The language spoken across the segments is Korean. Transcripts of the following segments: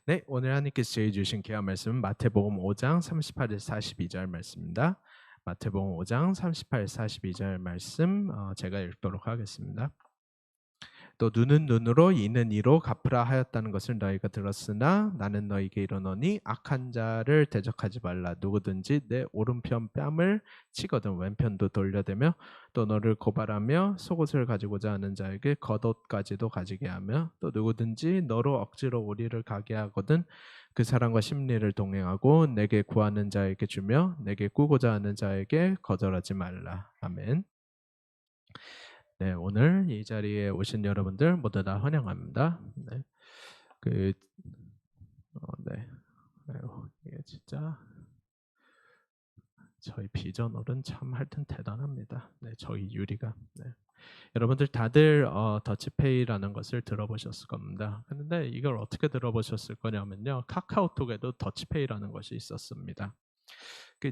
네, 오늘 하나님께서 저희 주신 귀한 말씀은 마태복음 5장 38에서 42절 말씀입니다. 마태복음 5장 38에서 42절 말씀 제가 읽도록 하겠습니다. 또 눈은 눈으로 이는 이로 갚으라 하였다는 것을 너희가 들었으나 나는 너희에게 이르노니 악한 자를 대적하지 말라. 누구든지 내 오른편 뺨을 치거든 왼편도 돌려대며 또 너를 고발하며 속옷을 가지고자 하는 자에게 겉옷까지도 가지게 하며 또 누구든지 너로 억지로 우리를 가게 하거든 그 사람과 심리를 동행하고 내게 구하는 자에게 주며 내게 꾸고자 하는 자에게 거절하지 말라. 아멘. 네, 오늘 이 자리에 오신 여러분들 모두 다 환영합니다. 네, 그, 네, 아유, 이게 진짜 저희 비전월은 참 하여튼 대단합니다. 네, 저희 유리가. 네. 여러분들 다들 더치페이라는 것을 들어보셨을 겁니다. 그런데 이걸 어떻게 들어보셨을 거냐면요, 카카오톡에도 더치페이라는 것이 있었습니다.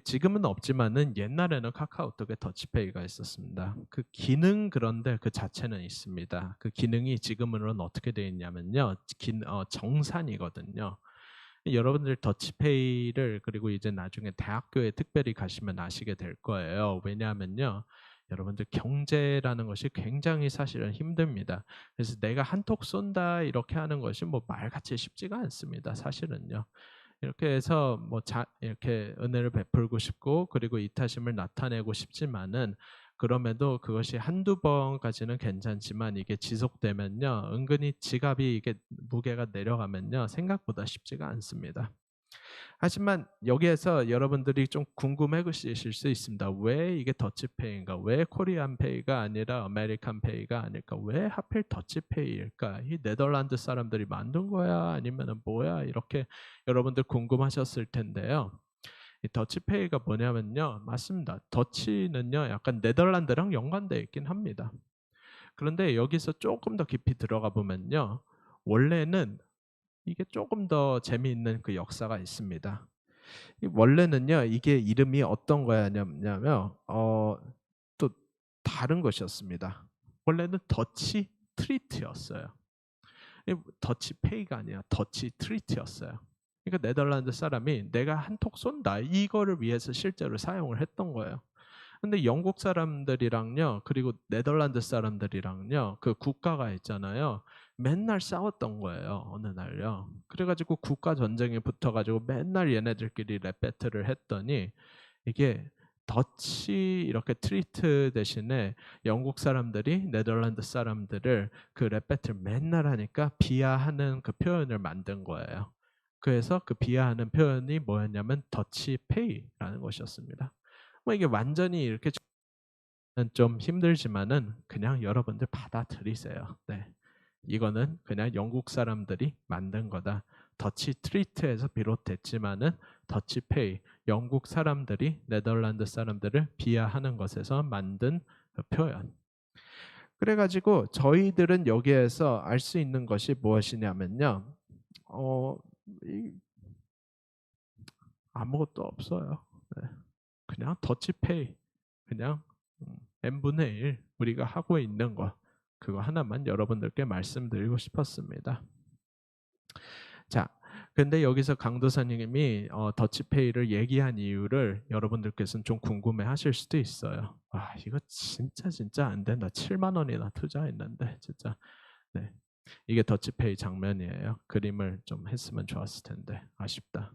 지금은 없지만은 옛날에는 카카오톡에 더치페이가 있었습니다. 그 기능 그런데 그 자체는 있습니다. 그 기능이 지금으로는 어떻게 되어 있냐면요. 정산이거든요. 여러분들 더치페이를 그리고 이제 나중에 대학교에 특별히 가시면 아시게 될 거예요. 왜냐하면요. 여러분들 경제라는 것이 굉장히 사실은 힘듭니다. 그래서 내가 한턱 쏜다 이렇게 하는 것이 뭐 말같이 쉽지가 않습니다. 사실은요. 이렇게 해서 이렇게 은혜를 베풀고 싶고 그리고 이타심을 나타내고 싶지만은 그럼에도 그것이 한두 번까지는 괜찮지만 이게 지속되면요. 은근히 지갑이 이게 무게가 내려가면요. 생각보다 쉽지가 않습니다. 하지만 여기에서 여러분들이 좀 궁금해하실 수 있습니다. 왜 이게 더치페이인가? 왜 코리안페이가 아니라 아메리칸페이가 아닐까? 왜 하필 더치페이일까? 이 네덜란드 사람들이 만든 거야? 아니면 뭐야? 이렇게 여러분들 궁금하셨을 텐데요. 이 더치페이가 뭐냐면요. 맞습니다. 더치는요. 약간 네덜란드랑 연관되어 있긴 합니다. 그런데 여기서 조금 더 깊이 들어가 보면요. 원래는 이게 조금 더 재미있는 그 역사가 있습니다. 원래는요, 이게 이름이 어떤 거였냐면, 또 다른 것이었습니다. 원래는 더치 트리트였어요. 더치 페이가 아니라 더치 트리트였어요. 그러니까 네덜란드 사람이 내가 한턱 쏜다 이거를 위해서 실제로 사용을 했던 거예요. 근데 영국 사람들이랑요, 그리고 네덜란드 사람들이랑요, 그 국가가 있잖아요. 맨날 싸웠던 거예요, 어느 날요. 그래가지고 국가 전쟁이 붙어가지고 맨날 얘네들끼리 랩 배틀을 했더니 이게 더치 이렇게 트리트 대신에 영국 사람들이 네덜란드 사람들을 그 랩 배틀 맨날 하니까 비하하는 그 표현을 만든 거예요. 그래서 그 비하하는 표현이 뭐였냐면 더치 페이라는 것이었습니다. 뭐 이게 완전히 이렇게 좀 힘들지만은 그냥 여러분들 받아들이세요. 네. 이거는 그냥 영국 사람들이 만든 거다. 더치 트리트에서 비롯됐지만은 더치페이, 영국 사람들이 네덜란드 사람들을 비하하는 것에서 만든 그 표현. 그래가지고 저희들은 여기에서 알 수 있는 것이 무엇이냐면요. 어, 아무것도 없어요. 네. 그냥 더치페이, 그냥 n분의 1 우리가 하고 있는 거 그거 하나만 여러분들께 말씀드리고 싶었습니다. 자, 근데 여기서 강도사님이 더치페이를 얘기한 이유를 여러분들께서는 좀 궁금해하실 수도 있어요. 아, 이거 진짜 안 된다. 7만 원이나 투자했는데 진짜. 네, 이게 더치페이 장면이에요. 그림을 좀 했으면 좋았을 텐데 아쉽다.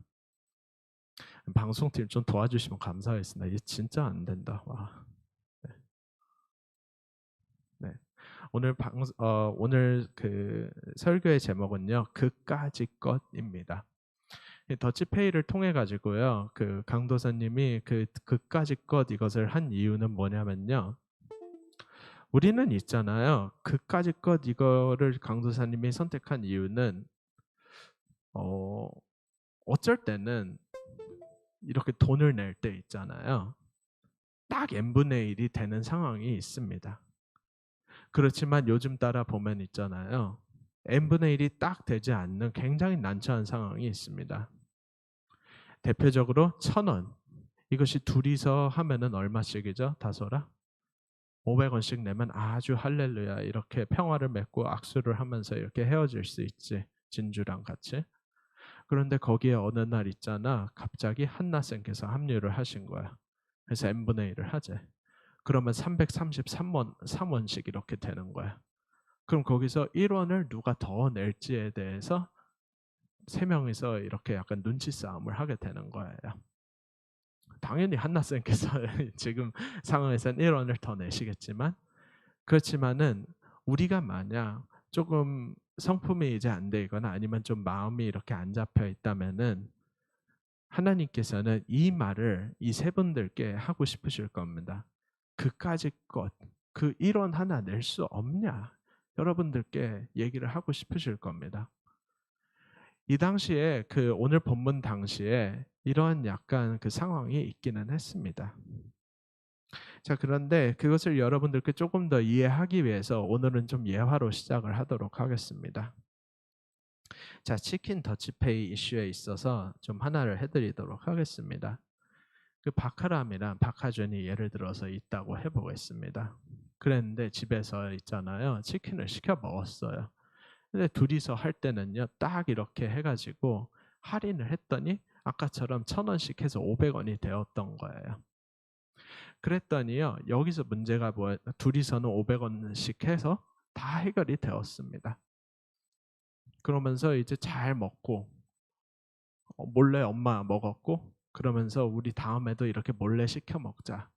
방송팀 좀 도와주시면 감사하겠습니다. 이게 진짜 안 된다. 와. 네. 네. 오늘 그 설교의 제목은요. 그까짓 것입니다. 더치페이를 통해 가지고요. 그 강도사님이 그까짓 것 이것을 한 이유는 뭐냐면요. 우리는 있잖아요. 그까짓 것 이거를 강도사님이 선택한 이유는 어 어쩔 때는 이렇게 돈을 낼 때 있잖아요. 딱 n분의 1이 되는 상황이 있습니다. 그렇지만 요즘 따라 보면 있잖아요. n분의 1이 딱 되지 않는 굉장히 난처한 상황이 있습니다. 대표적으로 1,000원. 이것이 둘이서 하면은 얼마씩이죠? 다소라? 500원씩 내면 아주 할렐루야 이렇게 평화를 맺고 악수를 하면서 이렇게 헤어질 수 있지. 진주랑 같이. 그런데 거기에 어느 날 있잖아. 갑자기 한나쌤께서 합류를 하신 거야. 그래서 n분의 1을 하재. 그러면 333원씩 이렇게 되는 거야. 그럼 거기서 1원을 누가 더 낼지에 대해서 세 명이서 이렇게 약간 눈치 싸움을 하게 되는 거예요. 당연히 한나쌤께서 지금 상황에서는 1원을 더 내시겠지만, 그렇지만은 우리가 만약 조금 성품이 이제 안 되거나 아니면 좀 마음이 이렇게 안 잡혀 있다면은 하나님께서는 이 말을 이 세 분들께 하고 싶으실 겁니다. 그까짓 것, 그 1원 하나 낼 수 없냐? 여러분들께 얘기를 하고 싶으실 겁니다. 이 당시에 그 오늘 본문 당시에 이런 약간 그 상황이 있기는 했습니다. 자, 그런데 그것을 여러분들께 조금 더 이해하기 위해서 오늘은 좀 예화로 시작을 하도록 하겠습니다. 자, 치킨 더치페이 이슈에 있어서 좀 하나를 해드리도록 하겠습니다. 그 바카람이랑 바카준이 예를 들어서 있다고 해보겠습니다. 그랬는데 집에서 있잖아요. 치킨을 시켜 먹었어요. 근데 둘이서 할 때는요, 딱 이렇게 해가지고 할인을 했더니 아까처럼 1,000원씩 해서 500원이 되었던 거예요. 그랬더니요, 여기서 문제가 뭐예요? 둘이서는 500원씩 해서 다 해결이 되었습니다. 그러면서 이제 잘 먹고 몰래 엄마 먹었고, 그러면서 우리 다음에도 이렇게 몰래 시켜 먹자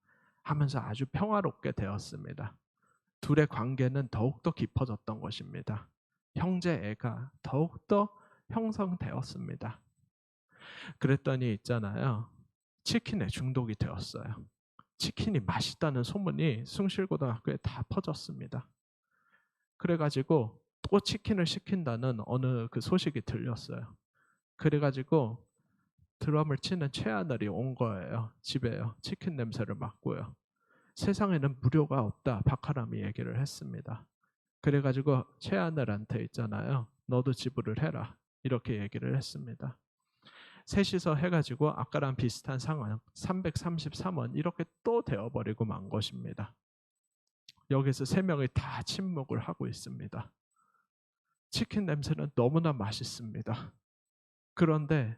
하면서 아주 평화롭게 되었습니다. 둘의 관계는 더욱더 깊어졌던 것입니다. 형제 애가 더욱더 형성되었습니다. 그랬더니 있잖아요, 치킨에 중독이 되었어요. 치킨이 맛있다는 소문이 숭실고등학교에 다 퍼졌습니다. 그래가지고 또 치킨을 시킨다는 어느 그 소식이 들렸어요. 그래가지고 드럼을 치는 최하늘이 온 거예요. 집에요. 치킨 냄새를 맡고요. 세상에는 무료가 없다. 박하람이 얘기를 했습니다. 그래가지고 최하늘한테 있잖아요. 너도 지불을 해라. 이렇게 얘기를 했습니다. 셋이서 해가지고 아까랑 비슷한 상황 333원 이렇게 또 되어버리고 만 것입니다. 여기서 세 명이 다 침묵을 하고 있습니다. 치킨 냄새는 너무나 맛있습니다. 그런데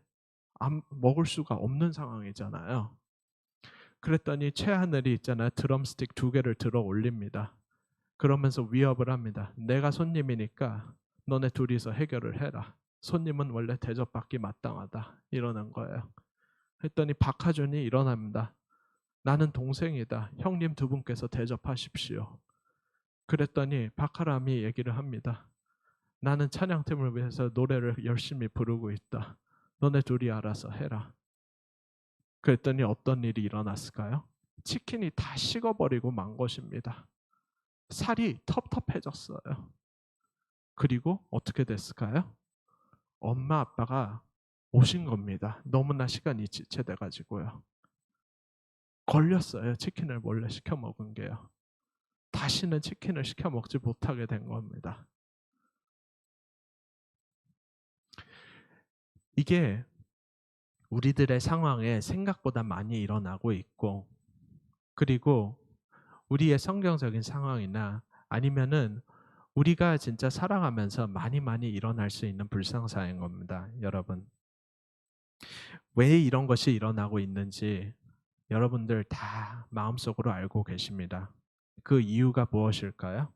안 먹을 수가 없는 상황이잖아요. 그랬더니 최하늘이 있잖아요. 드럼스틱 2개를 들어 올립니다. 그러면서 위협을 합니다. 내가 손님이니까 너네 둘이서 해결을 해라. 손님은 원래 대접받기 마땅하다. 이러는 거예요. 했더니 박하준이 일어납니다. 나는 동생이다. 형님 두 분께서 대접하십시오. 그랬더니 박하람이 얘기를 합니다. 나는 찬양팀을 위해서 노래를 열심히 부르고 있다. 너네 둘이 알아서 해라. 그랬더니 어떤 일이 일어났을까요? 치킨이 다 식어버리고 만 것입니다. 살이 텁텁해졌어요. 그리고 어떻게 됐을까요? 엄마 아빠가 오신 겁니다. 너무나 시간이 지체돼가지고요. 걸렸어요. 치킨을 몰래 시켜 먹은 게요. 다시는 치킨을 시켜 먹지 못하게 된 겁니다. 이게 우리들의 상황에 생각보다 많이 일어나고 있고, 그리고 우리의 성경적인 상황이나 아니면은 우리가 진짜 살아가면서 많이 일어날 수 있는 불상사인 겁니다. 여러분. 왜 이런 것이 일어나고 있는지 여러분들 다 마음속으로 알고 계십니다. 그 이유가 무엇일까요?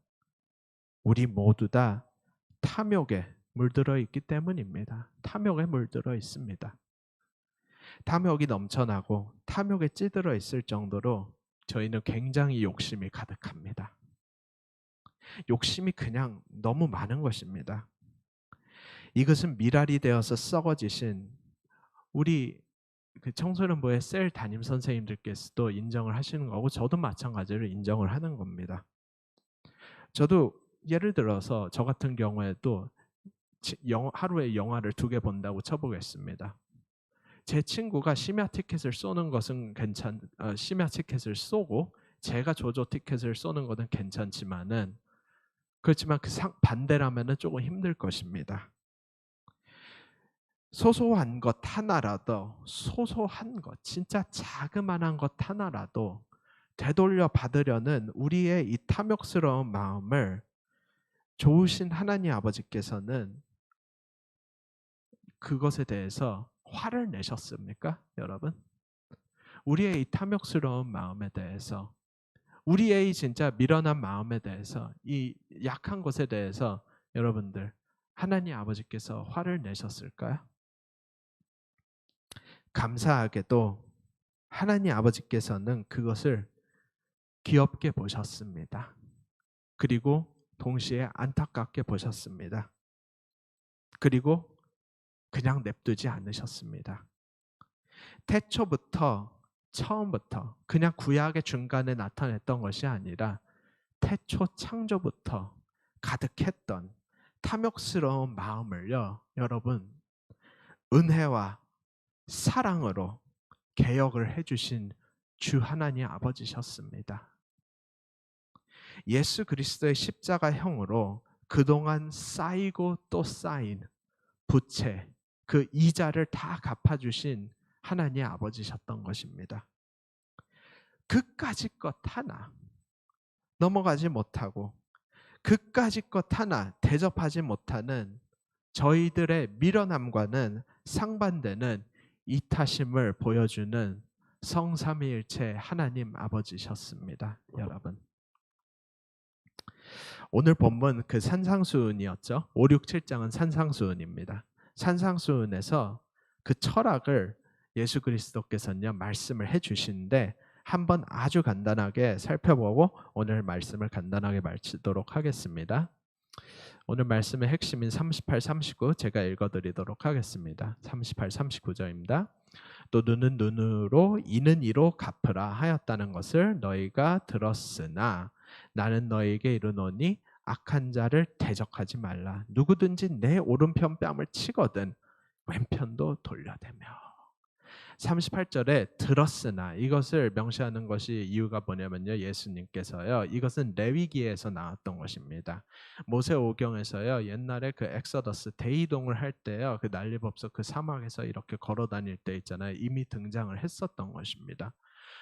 우리 모두 다 탐욕에 물들어 있기 때문입니다. 탐욕에 물들어 있습니다. 탐욕이 넘쳐나고 탐욕에 찌들어 있을 정도로 저희는 굉장히 욕심이 가득합니다. 욕심이 그냥 너무 많은 것입니다. 이것은 미랄이 되어서 썩어지신 우리 그 청소년부의 셀 담임 선생님들께서도 인정을 하시는 거고 저도 마찬가지로 인정을 하는 겁니다. 저도 예를 들어서 저 같은 경우에도 하루에 영화를 2개 본다고 쳐보겠습니다. 제 친구가 심야 티켓을 쏘는 것은 심야 티켓을 쏘고 제가 조조 티켓을 쏘는 것은 괜찮지만은 그렇지만 그 반대라면은 조금 힘들 것입니다. 소소한 것 하나라도 소소한 것 진짜 자그마한 것 하나라도 되돌려 받으려는 우리의 이 탐욕스러운 마음을 좋으신 하나님 아버지께서는 그것에 대해서 화를 내셨습니까, 여러분? 우리의 이 탐욕스러운 마음에 대해서, 우리의 이 진짜 미련한 마음에 대해서, 이 약한 것에 대해서 여러분들 하나님 아버지께서 화를 내셨을까요? 감사하게도 하나님 아버지께서는 그것을 귀엽게 보셨습니다. 그리고 동시에 안타깝게 보셨습니다. 그리고 그냥 냅두지 않으셨습니다. 태초부터 처음부터 그냥 구약의 중간에 나타냈던 것이 아니라 태초 창조부터 가득했던 탐욕스러운 마음을요, 여러분, 은혜와 사랑으로 개혁을 해주신 주 하나님 아버지셨습니다. 예수 그리스도의 십자가형으로 그동안 쌓이고 또 쌓인 부채, 그 이자를 다 갚아주신 하나님 아버지셨던 것입니다. 그까짓 것 하나 넘어가지 못하고 그까짓 것 하나 대접하지 못하는 저희들의 미련함과는 상반되는 이타심을 보여주는 성삼위일체 하나님 아버지셨습니다. 여러분, 오늘 본문 그 산상수훈이었죠. 5, 6, 7장은 산상수훈입니다. 산상수훈에서 그 철학을 예수 그리스도께서는요 말씀을 해주시는데 한번 아주 간단하게 살펴보고 오늘 말씀을 간단하게 마치도록 하겠습니다. 오늘 말씀의 핵심인 38, 39 제가 읽어드리도록 하겠습니다. 38, 39절입니다. 또 눈은 눈으로 이는 이로 갚으라 하였다는 것을 너희가 들었으나 나는 너희에게 이르노니 악한 자를 대적하지 말라. 누구든지 내 오른편 뺨을 치거든 왼편도 돌려대며. 38절에 들었으나 이것을 명시하는 것이 이유가 뭐냐면요. 예수님께서요. 이것은 레위기에서 나왔던 것입니다. 모세오경에서요. 옛날에 그 엑소더스 대이동을 할 때요. 그 난리법석 그 사막에서 이렇게 걸어 다닐 때 있잖아요. 이미 등장을 했었던 것입니다.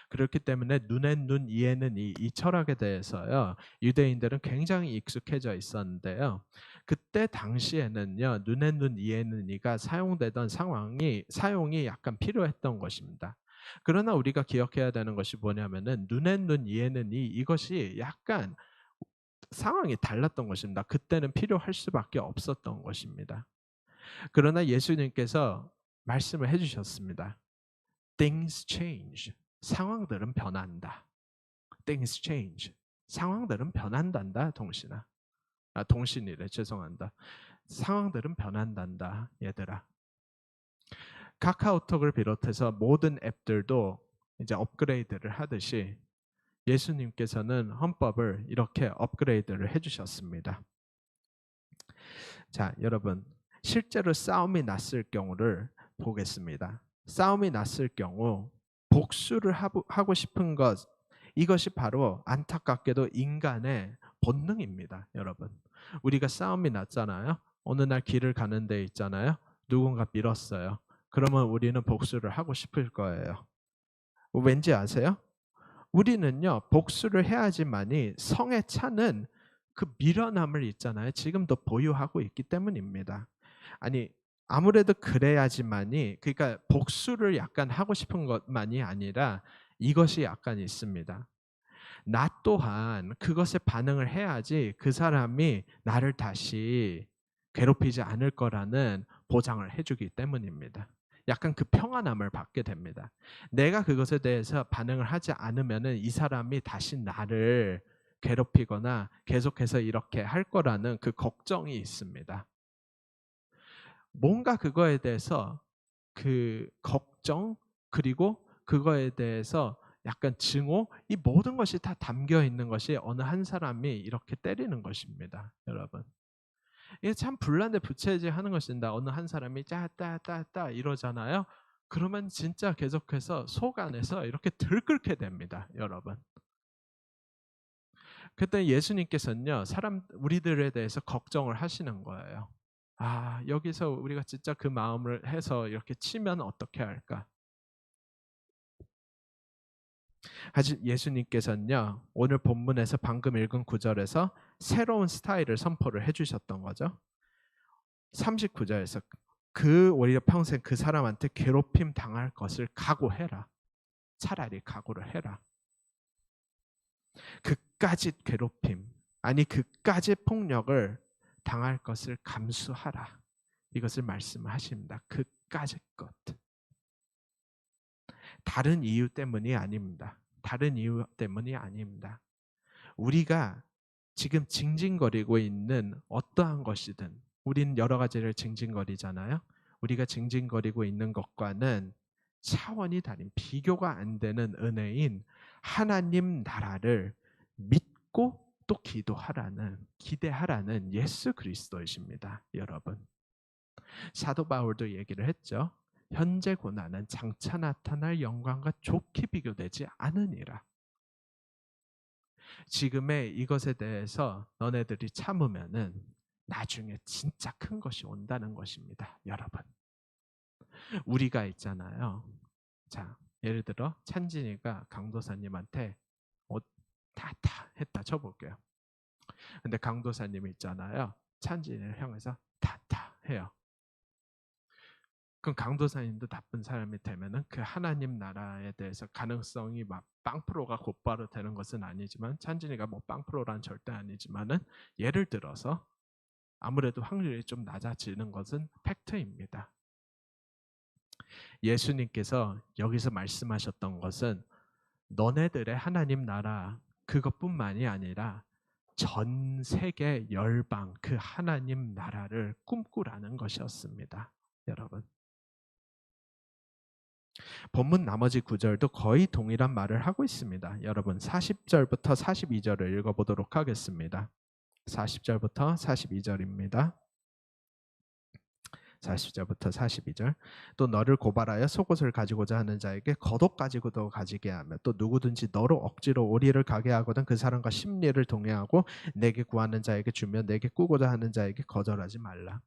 그렇기 때문에 눈엔 눈, 이에는 이 철학에 대해서요. 유대인들은 굉장히 익숙해져 있었는데요. 그때 당시에는요. 눈엔 눈, 이에는 이가 사용되던 사용이 약간 필요했던 것입니다. 그러나 우리가 기억해야 되는 것이 뭐냐면은 눈엔 눈, 이에는 이것이 약간 상황이 달랐던 것입니다. 그때는 필요할 수밖에 없었던 것입니다. 그러나 예수님께서 말씀을 해주셨습니다. Things change. 상황들은 변한다. Things change. 상황들은 변한단다. 동신이래. 죄송합니다. 상황들은 변한단다. 얘들아. 카카오톡을 비롯해서 모든 앱들도 이제 업그레이드를 하듯이 예수님께서는 헌법을 이렇게 업그레이드를 해주셨습니다. 자, 여러분, 실제로 싸움이 났을 경우를 보겠습니다. 싸움이 났을 경우 복수를 하고 싶은 것, 이것이 바로 안타깝게도 인간의 본능입니다. 여러분, 우리가 싸움이 났잖아요. 어느 날 길을 가는 데 있잖아요. 누군가 밀었어요. 그러면 우리는 복수를 하고 싶을 거예요. 왠지 아세요? 우리는요 복수를 해야지만이 성에 차는 그 미련함을 있잖아요. 지금도 보유하고 있기 때문입니다. 아니 아무래도 그래야지만이, 그러니까 복수를 약간 하고 싶은 것만이 아니라 이것이 약간 있습니다. 나 또한 그것에 반응을 해야지 그 사람이 나를 다시 괴롭히지 않을 거라는 보장을 해주기 때문입니다. 약간 그 평안함을 받게 됩니다. 내가 그것에 대해서 반응을 하지 않으면은 이 사람이 다시 나를 괴롭히거나 계속해서 이렇게 할 거라는 그 걱정이 있습니다. 뭔가 그거에 대해서 그 걱정, 그리고 그거에 대해서 약간 증오, 이 모든 것이 다 담겨 있는 것이 어느 한 사람이 이렇게 때리는 것입니다. 여러분, 이게 참 불난데 부채질하는 것입니다. 어느 한 사람이 짜따따따 이러잖아요. 그러면 진짜 계속해서 속 안에서 이렇게 들끓게 됩니다. 여러분, 그때 예수님께서는요 우리들에 대해서 걱정을 하시는 거예요. 아, 여기서 우리가 진짜 그 마음을 해서 이렇게 치면 어떻게 할까? 하지만 예수님께서는요 오늘 본문에서 방금 읽은 구절에서 새로운 스타일을 선포를 해주셨던 거죠. 39절에서 오히려 평생 그 사람한테 괴롭힘 당할 것을 각오해라. 차라리 각오를 해라. 그까짓 괴롭힘, 아니 그까짓 폭력을 당할 것을 감수하라. 이것을 말씀하십니다. 그까짓 것. 다른 이유 때문이 아닙니다. 다른 이유 때문이 아닙니다. 우리가 지금 징징거리고 있는 어떠한 것이든 우린 여러 가지를 징징거리잖아요. 우리가 징징거리고 있는 것과는 차원이 다른 비교가 안 되는 은혜인 하나님 나라를 믿고 또 기대하라는 예수 그리스도이십니다. 여러분. 사도 바울도 얘기를 했죠. 현재 고난은 장차 나타날 영광과 좋게 비교되지 않으니라. 지금의 이것에 대해서 너네들이 참으면은 나중에 진짜 큰 것이 온다는 것입니다. 여러분. 우리가 있잖아요. 자, 예를 들어 찬진이가 강도사님한테 타타 했다 쳐볼게요. 근데 강도사님이 있잖아요. 찬진이를 향해서 타타 해요. 그럼 강도사님도 나쁜 사람이 되면은 그 하나님 나라에 대해서 가능성이 막 빵프로가 곧바로 되는 것은 아니지만 찬진이가 뭐 빵프로란 절대 아니지만은 예를 들어서 아무래도 확률이 좀 낮아지는 것은 팩트입니다. 예수님께서 여기서 말씀하셨던 것은 너네들의 하나님 나라 그것뿐만이 아니라 전 세계 열방 그 하나님 나라를 꿈꾸라는 것이었습니다. 여러분. 본문 나머지 구절도 거의 동일한 말을 하고 있습니다. 여러분 40절부터 42절을 읽어보도록 하겠습니다. 40절부터 42절입니다. 40절부터 42절. 또 너를 고발하여 속옷을 가지고자 하는 자에게 겉옷 가지고도 가지게 하며 또 누구든지 너로 억지로 오리를 가게 하거든 그 사람과 심리를 동의하고 내게 구하는 자에게 주며 내게 꾸고자 하는 자에게 거절하지 말라.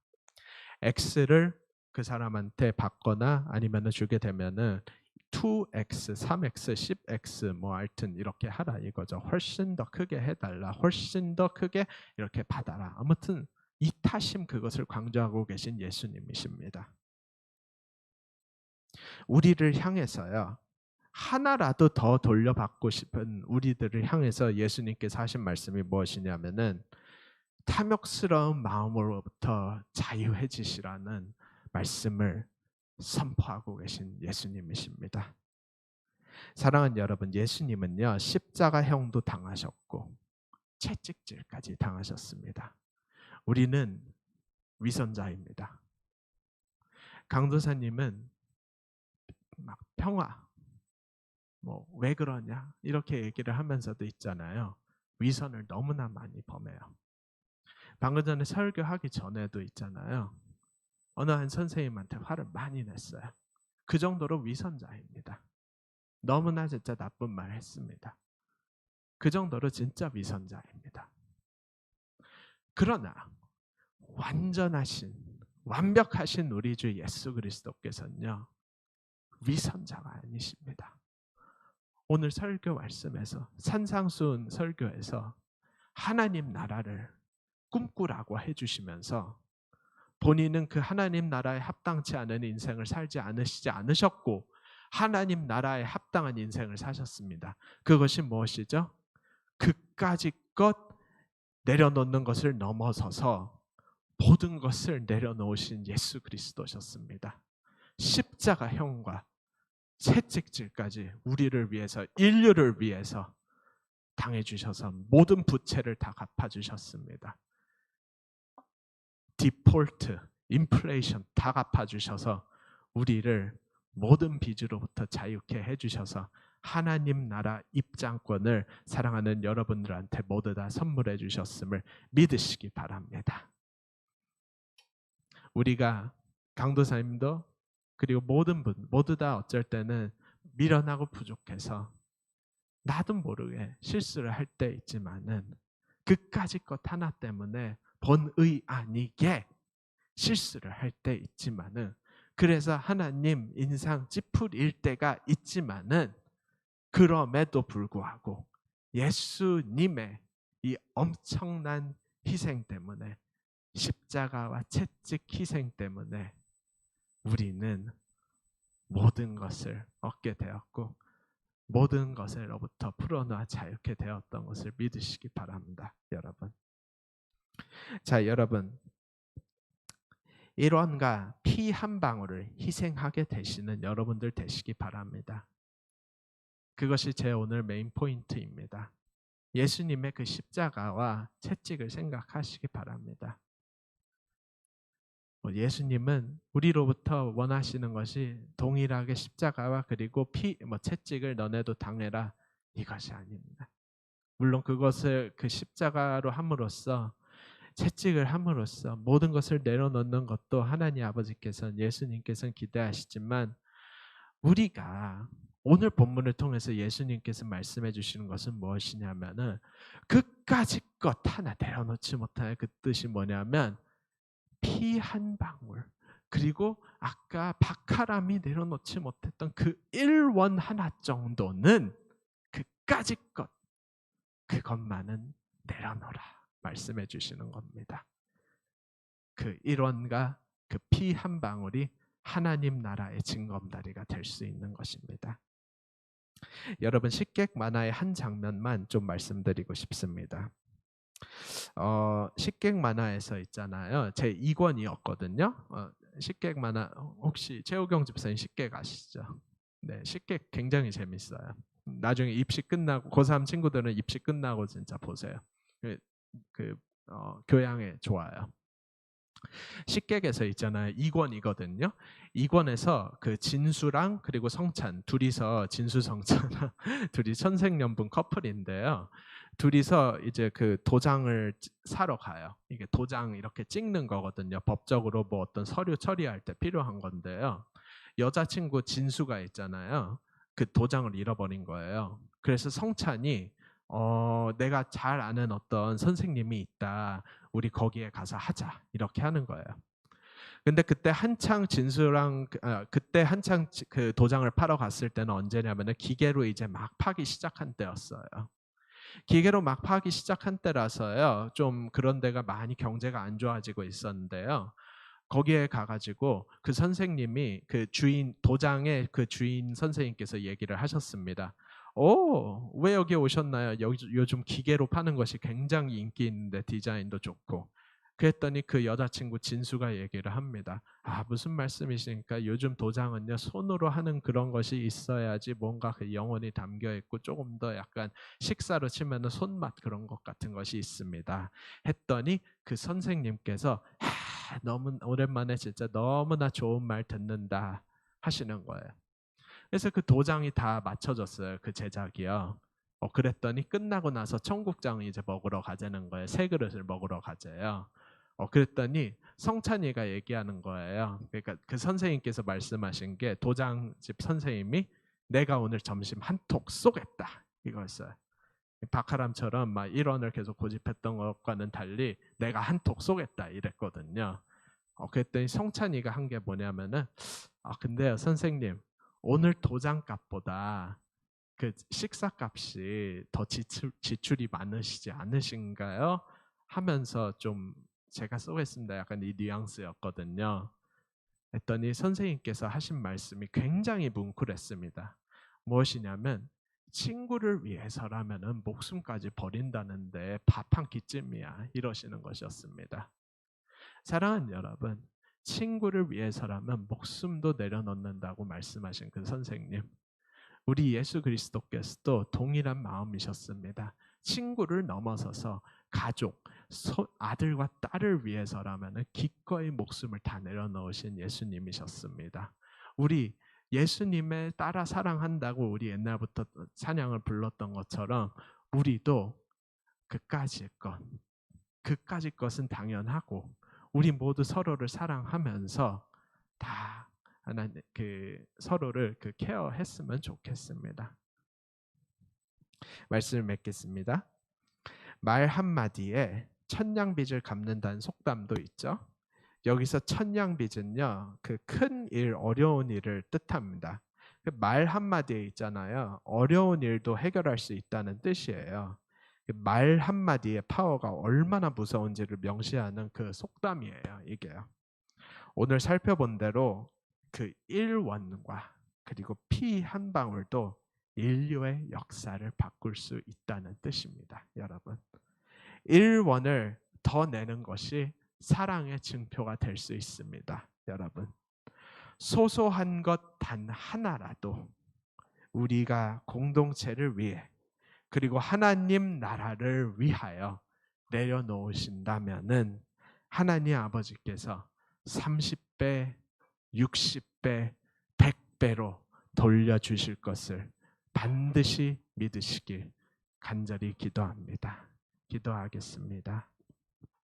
X를 그 사람한테 받거나 아니면은 주게 되면은 2x, 3x, 10x 뭐 하여튼 이렇게 하라 이거죠. 훨씬 더 크게 해달라. 훨씬 더 크게 이렇게 받아라. 아무튼 이타심 그것을 강조하고 계신 예수님이십니다. 우리를 향해서요. 하나라도 더 돌려받고 싶은 우리들을 향해서 예수님께서 하신 말씀이 무엇이냐면은 탐욕스러운 마음으로부터 자유해지시라는 말씀을 선포하고 계신 예수님이십니다. 사랑하는 여러분, 예수님은요 십자가형도 당하셨고 채찍질까지 당하셨습니다. 우리는 위선자입니다. 강도사님은 막 평화, 뭐 왜 그러냐 이렇게 얘기를 하면서도 있잖아요. 위선을 너무나 많이 범해요. 방금 전에 설교하기 전에도 있잖아요. 어느 한 선생님한테 화를 많이 냈어요. 그 정도로 위선자입니다. 너무나 진짜 나쁜 말 했습니다. 그 정도로 진짜 위선자입니다. 그러나 완벽하신 우리 주 예수 그리스도께서는요. 위선자가 아니십니다. 오늘 설교 말씀에서 산상수훈 설교에서 하나님 나라를 꿈꾸라고 해주시면서 본인은 그 하나님 나라에 합당치 않은 인생을 살지 않으셨고 하나님 나라에 합당한 인생을 사셨습니다. 그것이 무엇이죠? 그까짓 것 내려놓는 것을 넘어서서 모든 것을 내려놓으신 예수 그리스도셨습니다. 십자가형과 채찍질까지 우리를 위해서 인류를 위해서 당해주셔서 모든 부채를 다 갚아주셨습니다. 디폴트, 인플레이션 다 갚아주셔서 우리를 모든 빚으로부터 자유케 해주셔서 하나님 나라 입장권을 사랑하는 여러분들한테 모두 다 선물해 주셨음을 믿으시기 바랍니다. 우리가 강도사님도 그리고 모든 분 모두 다 어쩔 때는 미련하고 부족해서 나도 모르게 실수를 할 때 있지만은 그까짓 것 하나 때문에 본의 아니게 실수를 할 때 있지만은 그래서 하나님 인상 찌푸릴 때가 있지만은 그럼에도 불구하고 예수님의 이 엄청난 희생 때문에 십자가와 채찍 희생 때문에 우리는 모든 것을 얻게 되었고 모든 것으로부터 풀어놔 자유케 되었던 것을 믿으시기 바랍니다. 여러분. 자, 여러분. 1원과 피 한 방울을 희생하게 되시는 여러분들 되시기 바랍니다. 그것이 제 오늘 메인 포인트입니다. 예수님의 그 십자가와 채찍을 생각하시기 바랍니다. 예수님은 우리로부터 원하시는 것이 동일하게 십자가와 그리고 채찍을 너네도 당해라 이것이 아닙니다. 물론 그것을 그 십자가로 함으로써 채찍을 함으로써 모든 것을 내려놓는 것도 하나님 아버지께서는 예수님께서는 기대하시지만 우리가 오늘 본문을 통해서 예수님께서 말씀해 주시는 것은 무엇이냐면은 그까짓 것 하나 내려놓지 못하는 그 뜻이 뭐냐면 피 한 방울 그리고 아까 박하람이 내려놓지 못했던 그 1원 하나 정도는 그까짓 것 그것만은 내려놓으라 말씀해 주시는 겁니다. 그 1원과 그 피 한 방울이 하나님 나라의 징검다리가 될 수 있는 것입니다. 여러분 식객 만화의 한 장면만 좀 말씀드리고 싶습니다. 식객 만화에서 있잖아요. 제 2권이었거든요. 식객 만화 혹시 최우경 집사님 식객 아시죠? 네, 식객 굉장히 재밌어요. 나중에 입시 끝나고 고3 친구들은 입시 끝나고 진짜 보세요. 교양에 좋아요. 식객에서 있잖아요. 2권이거든요. 2권에서 그 진수랑 그리고 성찬 둘이서 진수 성찬 둘이 천생연분 커플인데요. 둘이서 이제 그 도장을 사러 가요. 이게 도장 이렇게 찍는 거거든요. 법적으로 뭐 어떤 서류 처리할 때 필요한 건데요. 여자친구 진수가 있잖아요. 그 도장을 잃어버린 거예요. 그래서 성찬이 내가 잘 아는 어떤 선생님이 있다. 우리 거기에 가서 하자. 이렇게 하는 거예요. 근데 그때 한창 그 도장을 파러 갔을 때는 언제냐면은 기계로 이제 막 파기 시작한 때였어요. 기계로 막 파기 시작한 때라서요. 좀 그런 데가 많이 경제가 안 좋아지고 있었는데요. 거기에 가가지고 그 선생님이 그 도장의 그 주인 선생님께서 얘기를 하셨습니다. 왜 여기 오셨나요? 요즘 기계로 파는 것이 굉장히 인기 있는데 디자인도 좋고. 그랬더니 그 여자친구 진수가 얘기를 합니다. 무슨 말씀이십니까? 요즘 도장은요 손으로 하는 그런 것이 있어야지 뭔가 그 영혼이 담겨 있고 조금 더 약간 식사로 치면은 손맛 그런 것 같은 것이 있습니다. 했더니 그 선생님께서 너무 오랜만에 진짜 너무나 좋은 말 듣는다 하시는 거예요. 그래서 그 도장이 다 맞춰졌어요. 그 제작이요. 그랬더니 끝나고 나서 청국장을 이제 먹으러 가자는 거예요. 세 그릇을 먹으러 가재요. 그랬더니 성찬이가 얘기하는 거예요. 그러니까 그 선생님께서 말씀하신 게 도장집 선생님이 내가 오늘 점심 한 톡 쏘겠다 이거였어요. 박하람처럼 막 1원을 계속 고집했던 것과는 달리 내가 한 톡 쏘겠다 이랬거든요. 그랬더니 성찬이가 한 게 뭐냐면은 근데요 선생님 오늘 도장값보다 그 식사값이 더 지출이 많으시지 않으신가요? 하면서 좀 제가 쏘겠습니다. 약간 이 뉘앙스였거든요. 했더니 선생님께서 하신 말씀이 굉장히 뭉클했습니다. 무엇이냐면 친구를 위해서라면은 목숨까지 버린다는데 밥 한 끼쯤이야 이러시는 것이었습니다. 사랑하는 여러분, 친구를 위해서라면 목숨도 내려놓는다고 말씀하신 그 선생님. 우리 예수 그리스도께서도 동일한 마음이셨습니다. 친구를 넘어서서 가족, 아들과 딸을 위해서라면 기꺼이 목숨을 다 내려놓으신 예수님이셨습니다. 우리 예수님을 따라 사랑한다고 우리 옛날부터 찬양을 불렀던 것처럼 우리도 그까짓 것은 당연하고 우리 모두 서로를 사랑하면서 다 하나님 서로를 케어했으면 좋겠습니다. 말씀을 맺겠습니다. 말 한마디에 천냥빚을 갚는다는 속담도 있죠. 여기서 천냥빚은요, 그 큰 일, 어려운 일을 뜻합니다. 말 한마디에 있잖아요. 어려운 일도 해결할 수 있다는 뜻이에요. 말 한마디의 파워가 얼마나 무서운지를 명시하는 그 속담이에요. 이게요. 오늘 살펴본 대로 그 1원과 그리고 피 한 방울도 인류의 역사를 바꿀 수 있다는 뜻입니다. 여러분, 1원을 더 내는 것이 사랑의 증표가 될 수 있습니다. 여러분, 소소한 것 단 하나라도 우리가 공동체를 위해 그리고 하나님 나라를 위하여 내려놓으신다면은 하나님 아버지께서 30배, 60배, 100배로 돌려주실 것을 반드시 믿으시길 간절히 기도합니다. 기도하겠습니다.